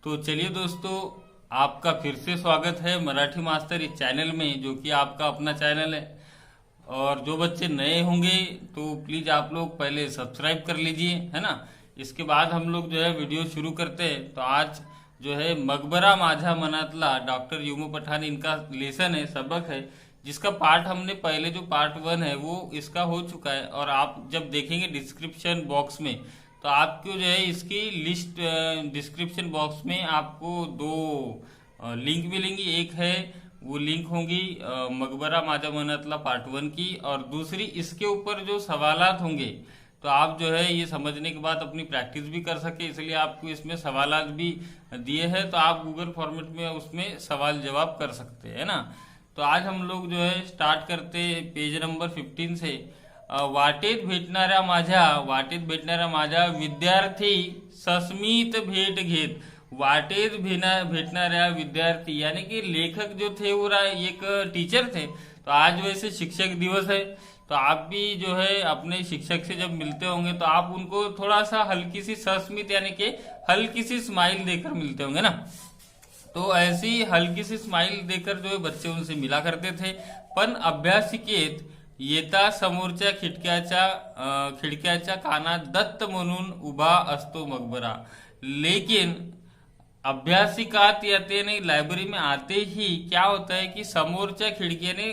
तो चलिए दोस्तों, आपका फिर से स्वागत है मराठी मास्टर इस चैनल में, जो कि आपका अपना चैनल है। और जो बच्चे नए होंगे तो प्लीज आप लोग पहले सब्सक्राइब कर लीजिए, है ना। इसके बाद हम लोग जो है वीडियो शुरू करते हैं। तो आज जो है मकबरा माझा मनातला डॉक्टर यूमू पठान, इनका लेसन है, सबक है, जिसका पार्ट हमने पहले जो पार्ट 1 है वो इसका हो चुका है। और आप जब देखेंगे डिस्क्रिप्शन बॉक्स में, तो आपको जो है इसकी लिस्ट डिस्क्रिप्शन बॉक्स में आपको दो लिंक मिलेंगी। एक है वो लिंक होंगी मकबरा माझा मनातला पार्ट 1 की, और दूसरी इसके ऊपर जो सवालात होंगे, तो आप जो है ये समझने के बाद अपनी प्रैक्टिस भी कर सके, इसलिए आपको इसमें सवालात भी दिए हैं। तो आप गूगल फॉर्मेट में उसमें सवाल जवाब कर सकते हैं, ना। तो आज हम लोग जो है स्टार्ट करते पेज नंबर 15 से। वाटेत भेटणाऱ्या माझ्या विद्यार्थी सस्मित भेट घेत। भेटणाऱ्या विद्यार्थी यानी कि लेखक जो थे वो एक टीचर थे। तो आज वैसे शिक्षक दिवस है, तो आप भी जो है अपने शिक्षक से जब मिलते होंगे तो आप उनको थोड़ा सा हल्की सी सस्मित यानी कि हल्की सी स्माइल देकर मिलते होंगे, ना। तो ऐसी हल्की सी स्माइल देकर जो है बच्चे उनसे मिला करते थे। पण अभ्यासिकेत येता समोरच्या खिडक्याच्या कानात दत्त म्हणून उभा असतो मकबरा। लेकिन अभ्यासिकात येते नहीं, लाइब्रेरी में आते ही क्या होता है कि समोरच्या खिड़की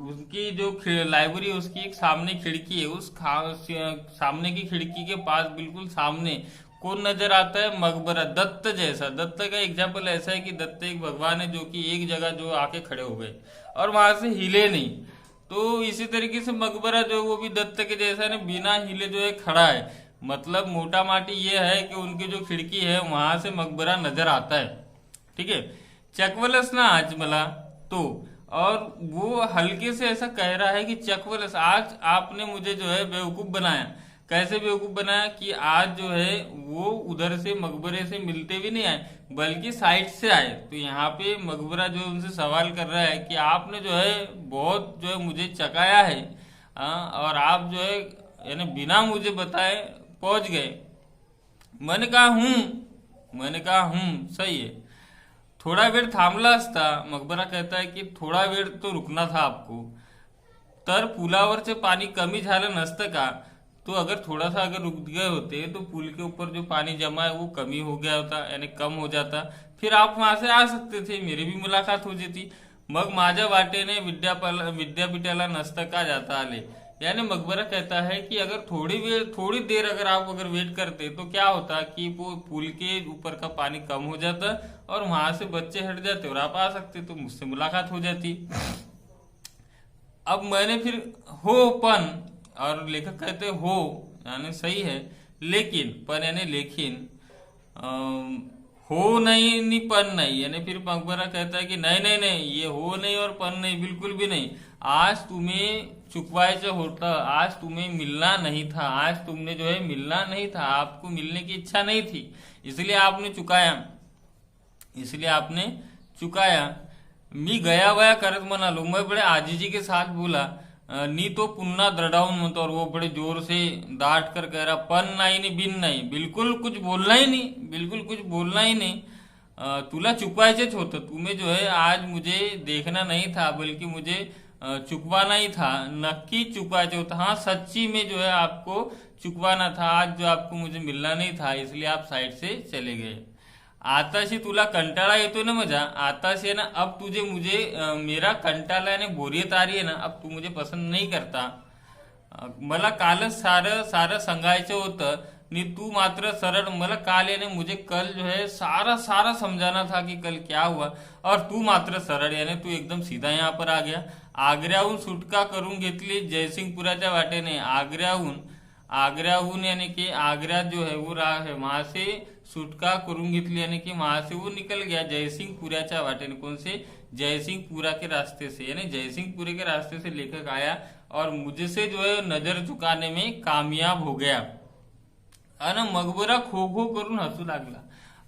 उसकी जो लाइब्रेरी उसकी एक सामने खिड़की है, उस सामने की खिड़की के पास बिल्कुल सामने कौन नजर आता है? मकबरा, दत्त जैसा। दत्त का एग्जाम्पल ऐसा है कि दत्त एक भगवान है जो कि एक जगह जो आके खड़े हो गए और वहां से हिले नहीं। तो इसी तरीके से मकबरा जो वो भी दत्त के जैसा है, बिना हिले जो है खड़ा है। मतलब मोटा माटी ये है कि उनकी जो खिड़की है वहां से मकबरा नजर आता है। ठीक है, चकवलस ना आज मला तो, और वो हल्के से ऐसा कह रहा है कि चकवलस, आज आपने मुझे जो है बेवकूफ बनाया। कैसे बेवकूफ बनाया कि आज जो है वो उधर से मकबरे से मिलते भी नहीं आए, बल्कि साइड से आए। तो यहाँ पे मकबरा जो उनसे सवाल कर रहा है कि आपने जो है बहुत जो है मुझे चकाया है, और आप जो है यानी बिना मुझे बताए पहुंच गए। मैंने कहा हूं, सही है। थोड़ा वेळ थांबला असता, मकबरा कहता है कि थोड़ा वेळ तो रुकना था आपको, तर पुलावरचे पाणी कमी झालं नसतं का? तो अगर थोड़ा सा अगर रुक गए होते तो पुल के ऊपर जो पानी जमा है वो कमी हो गया होता, यानी कम हो जाता, फिर आप वहां से आ सकते थे, मेरी भी मुलाकात हो जाती। मग माझ्या वाटेने विद्यापीठाला नसतं का जाता आले। यानी मकबरा कहता है कि अगर थोड़ी देर अगर आप अगर वेट करते तो क्या होता कि वो पुल के ऊपर का पानी कम हो जाता और वहां से बच्चे हट जाते और आप आ सकते, तो मुझसे मुलाकात हो जाती। अब मैंने फिर हो पण, और लेखक कहते हो यानी सही है, लेकिन पण यानी लेकिन हो नहीं नी पण नहीं, यानी फिर मकबरा कहता है कि नहीं नहीं नहीं, ये हो नहीं और पण नहीं, बिल्कुल भी नहीं। आज तुम्हें चुकवायचं होता, आज तुम्हें मिलना नहीं था, आज तुमने जो है मिलना नहीं था, आपको मिलने की इच्छा नहीं थी, इसलिए आपने चुकाया। मी गया वया करत म्हणालो, मैं बड़े आजीजी के साथ बोला। नी तो पुन्हा दरडाऊन म्हणतो, और वो बड़े जोर से डांट कर कह रहा, पण नहीं नी बिन नहीं, बिल्कुल कुछ बोलना ही नहीं। तुला चुकवायचेच होतं, तुम्हें जो है आज मुझे देखना नहीं था, बल्कि मुझे चुकवाना ही था, नक्की चुकवायचे होतं। हाँ, सच्ची में जो है आपको चुकवाना था, आज जो आपको मुझे मिलना नहीं था, इसलिए आप साइड से चले गए। आताशी तुला कंटाळा येतो ना मजा, आताशी है ना, अब तुझे मुझे मेरा कंटाळा यानी बोरियत आ रही है ना, अब तू मुझे पसंद नहीं करता। मला कालच सारं सांगायचं होतं नी तू मात्र सरळ, मला काल यानी मुझे कल जो है सारा समझाना था कि कल क्या हुआ, और तू मात्र सरळ यानी तू एकदम सीधा यहाँ पर आ गया। आग्र्याहून सुटका करून घेतली जयसिंगपुराच्या वाटेने। आग्र्याहून यानी कि आगरा जो है वो रहा है, वहां से सुटका करून घेतली, यानी कि वहां से वो निकल गया जयसिंगपुराच्या वाटेने। कौन से? जयसिंगपुरा के रास्ते से, यानी जयसिंगपुरे के रास्ते से लेखक आया और मुझसे जो है नजर झुकाने में कामयाब हो गया। आणि मकबरा खो खो करून हसू लागला,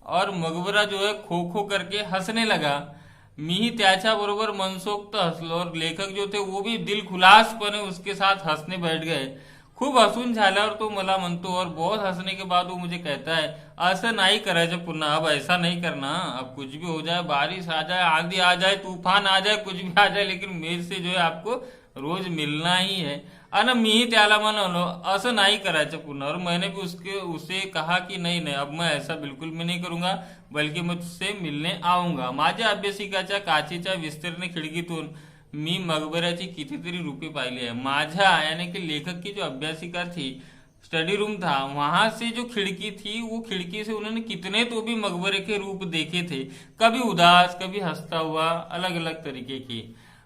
और मकबरा जो है खो खो करके हंसने लगा। मीही त्याच्या बरोबर मनसोक्त हसलो, और लेखक जो थे वो भी दिल खुलासपणे उसके साथ हंसने बैठ गए। खूप हसून झाल्यावर तो मला म्हणतो, और बहुत हंसने के बाद वो मुझे कहता है, असं नाही करायचं पुन्हा, अब ऐसा नहीं करना, अब कुछ भी हो जाए, बारिश आ जाए, आंधी आ जाए, तूफान आ जाए, कुछ भी आ जाए, लेकिन मेरे से जो है आपको रोज मिलना ही है. आणि मीही त्याला म्हणालो असं नाही करायचं पुन्हा. और मैंने भी उसे कहा कि नहीं नहीं, अब मैं ऐसा बिल्कुल भी नहीं करूंगा, बल्कि मैं तुझसे मिलने आऊंगा. माझ्या अभ्यासिकाच्या काचेच्या विस्तीर्ण खिडकीतून मी मकबऱ्याची कितीतरी रूपे पाहिली आहे. माझ्या यानी कि लेखक की जो अभ्यासिका थी, स्टडी रूम था, वहां से जो खिड़की थी, वो खिड़की से उन्होंने कितने तो भी मकबरे के रूप देखे थे. कभी उदास, कभी हंसता हुआ, अलग अलग तरीके की.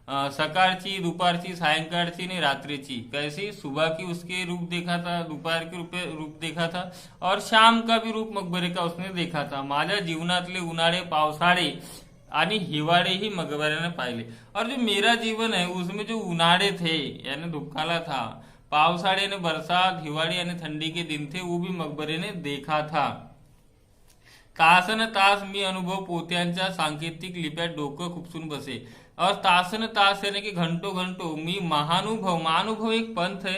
सकाळची, दुपारची, सायंकाळची आणि रात्रीची. कैसी सुबह की उसके रूप देखा था, दोपहर के रूप देखा था, और शाम का भी रूप मकबरे का उसने देखा था. माझ्या जीवनातले उन्हाळे, पावसाळे आणि हिवाळे ही मकबऱ्याने पाहिले. और जो मेरा जीवन है उसमें जो उन्हाळे थे यानी दुःखाला था, पावसाळे ने बरसात, हिवाळी आणि ठंडी के दिन थे, वो भी मकबरे ने देखा था. तासन तास मी अनुभव पोत्यांच्या सांकेतिक लिप्यात डोकं खुपसून बसे. और तासन तास यानी कि घंटों घंटों मी महानुभव. महानुभव एक पंथ है.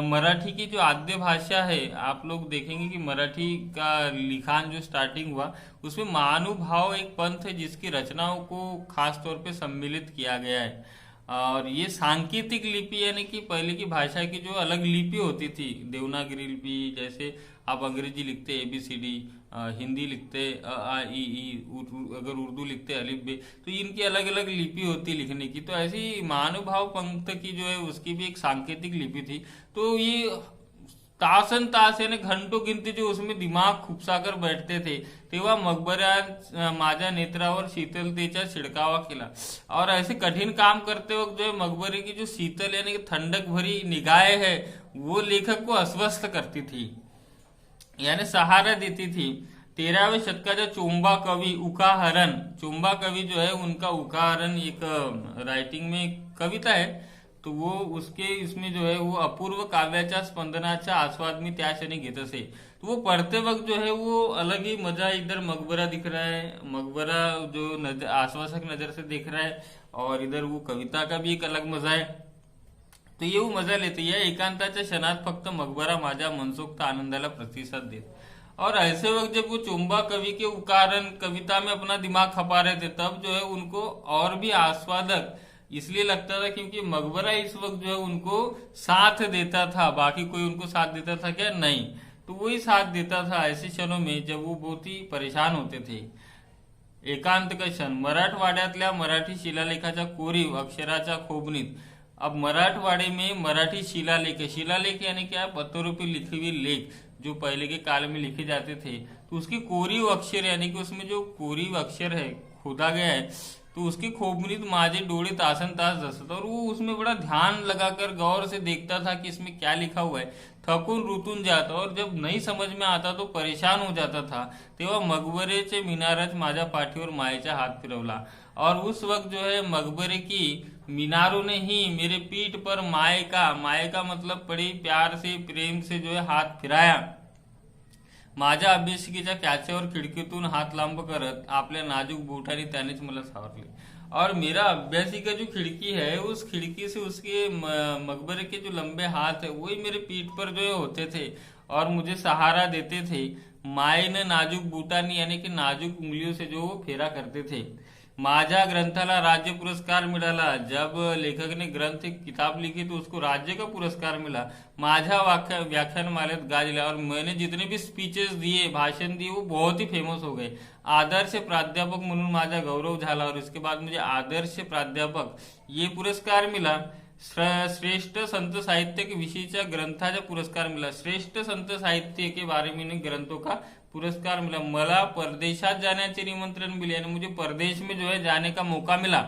मराठी की जो आद्य भाषा है, आप लोग देखेंगे कि मराठी का लिखान जो स्टार्टिंग हुआ उसमें महानुभाव एक पंथ है जिसकी रचनाओं को खास तौर पे सम्मिलित किया गया है. और ये सांकेतिक लिपि यानी कि पहले की भाषा की जो अलग लिपि होती थी, देवनागरी लिपि, जैसे आप अंग्रेजी लिखते ABCD, हिंदी लिखते ई, अगर उर्दू लिखते अलिफ बे, तो इनकी अलग अलग लिपि होती लिखने की. तो ऐसी महानुभाव पंथ की जो है उसकी भी एक सांकेतिक लिपि थी. तो ये तासन तास यानी घंटों गिनती जो उसमें दिमाग खुपसाकर बैठते थे, तेव्हा मकबऱ्यात माझ्या नेत्रावर शीतलतेचा छिड़कावा केला. और ऐसे कठिन काम करते वक्त जो है मकबरे की जो शीतल यानी कि ठंडक भरी निगाहें है, वो लेखक को अस्वस्थ करती थी, यानी सहारा देती थी. 13वें शतकाच्या चोंबा कवी उकाहरण, चोंबा कवी जो है उनका उकाहरण एक राइटिंग में कविता है, तो वो उसके इसमें जो है वो अपूर्व काव्याच्या स्पंदनाचा आस्वाद मी त्या क्षणी घेत असे. तो वो पढ़ते वक्त जो है वो अलग ही मजा, इधर मकबरा दिख रहा है, मकबरा जो आश्वासक नजर से देख रहा है, और इधर वो कविता का भी एक अलग मजा है. तो ये वो मजा लेते. या एकांताच्या क्षणात फक्त मकबरा माझ्या मनसोक्त आनंदाला प्रतिसाद देत. और ऐसे वक्त जब वो चोंबा कवि के उकारण कविता में अपना दिमाग खपा रहे थे, तब जो है उनको और भी आस्वादक इसलिए लगता था क्योंकि मकबरा इस वक्त जो है उनको साथ देता था. बाकी कोई उनको साथ देता था क्या? नहीं. तो वही साथ देता था ऐसे क्षणों में जब वो बहुत ही परेशान होते थे. एकांत का क्षण. मराठवाड्यातल्या मराठी शिलालेखाच्या कोरीव अक्षराच्या खोबणीत. अब मराठवाड़े में मराठी शिलालेख, शिलालेख यानी क्या? पत्थरों पे लिखे हुए लेख जो पहले के काल में लिखे जाते थे, तो उसकी कोरीव अक्षर यानी कि उसमें जो कोरीव अक्षर है खोदा गया है, तो उसकी खोबनीत माझे डोळे तासन तास धसत. और वो उसमें बड़ा ध्यान लगाकर गौर से देखता था कि इसमें क्या लिखा हुआ है. थकून रुतून जाता, और जब नहीं समझ में आता तो परेशान हो जाता था. तेव्हा मकबरेचे मिनारच माझ्या पाठीवर मायेचा हात फिरवला. और उस वक्त जो है मकबरे की मीनारों ने ही मेरे पीठ पर माये का मतलब बड़ी प्यार से, प्रेम से जो है हात फिराया. माझ्या अभ्यासिकेच्या कॅचेवर खिडकीतून हात लांब करत आपल्या नाजूक बोटाने त्यानेच मला सावरले. और मेरा अभ्यासिका जो खिड़की है, उस खिड़की से उसके मकबरे के जो लंबे हाथ है वही मेरे पीठ पर जो है होते थे और मुझे सहारा देते थे. माए ने नाजूक बूटानी यानी कि नाजूक उंगलियों से जो वो फेरा करते थे. माझ्या ग्रंथाला राज्य पुरस्कार मिळाला. जब लेखक ने ग्रंथ एक किताब लिखी तो उसको राज्य का पुरस्कार मिला. माझ्या व्याख्यानमालेत गाजला. और मैंने जितने भी स्पीचेस दिए, भाषण दिए, वो बहुत ही फेमस हो गए. आदर्श प्राध्यापक म्हणून माझा गौरव झाला. और इसके बाद मुझे आदर्श प्राध्यापक ये पुरस्कार मिला. श्रेष्ठ संत साहित्य के विषयीच्या ग्रंथाचा पुरस्कार मिला. श्रेष्ठ संत साहित्य के बारे में ग्रंथों का पुरस्कार मिला. मला परदेशात जाण्याचे निमंत्रण मिले आणि मुझे परदेश में जो है जाने का मौका मिला.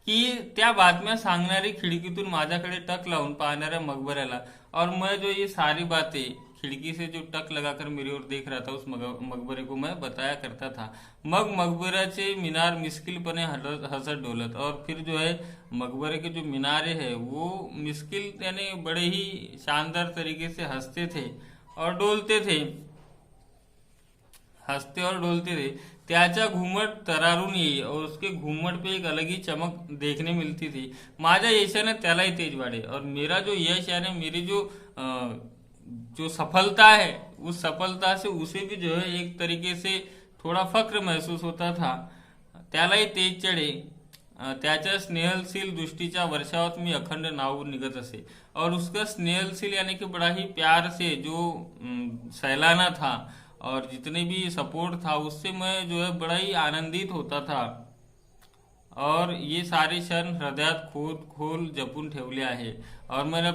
की त्या बातम्या सांगणारी खिडकीतून माझ्याकडे टक लावून पाहणाऱ्या मकबऱ्याला. और मैं जो ये सारी बातें खिड़की से जो टक लगाकर मेरी ओर देख रहा था, उस मकबरे को मैं बताया करता था. मग मकबऱ्याचे मीनार मिस्किलपणे हसत डोलत. और फिर जो है मकबरे के जो मीनारे है वो मिस्किल यानी बड़े ही शानदार तरीके से हंसते थे और डोलते थे, हंसते और डोलते थे. त्याचा घुमट तरारून येई और उसके घुमट पे एक अलग ही चमक देखने मिलती थी। माझ्या यशाने त्यालाही तेज वाढे और मेरा जो यश यानी मेरी जो सफलता है उस सफलता से उसे भी जो है एक तरीके से थोड़ा फक्र महसूस होता था। त्यालाही तेज चढे। त्याच्या स्नेहशील दृष्टीच्या वर्षावत मी अखंड नावून निघत असे और उसका स्नेहशील यानी कि बड़ा ही प्यार से जो सहलाना था और जितने भी सपोर्ट था उससे मैं जो है बड़ा ही आनंदित होता था और ये सारे क्षण हृदयात खोल जपून ठेवले आहे और मैंने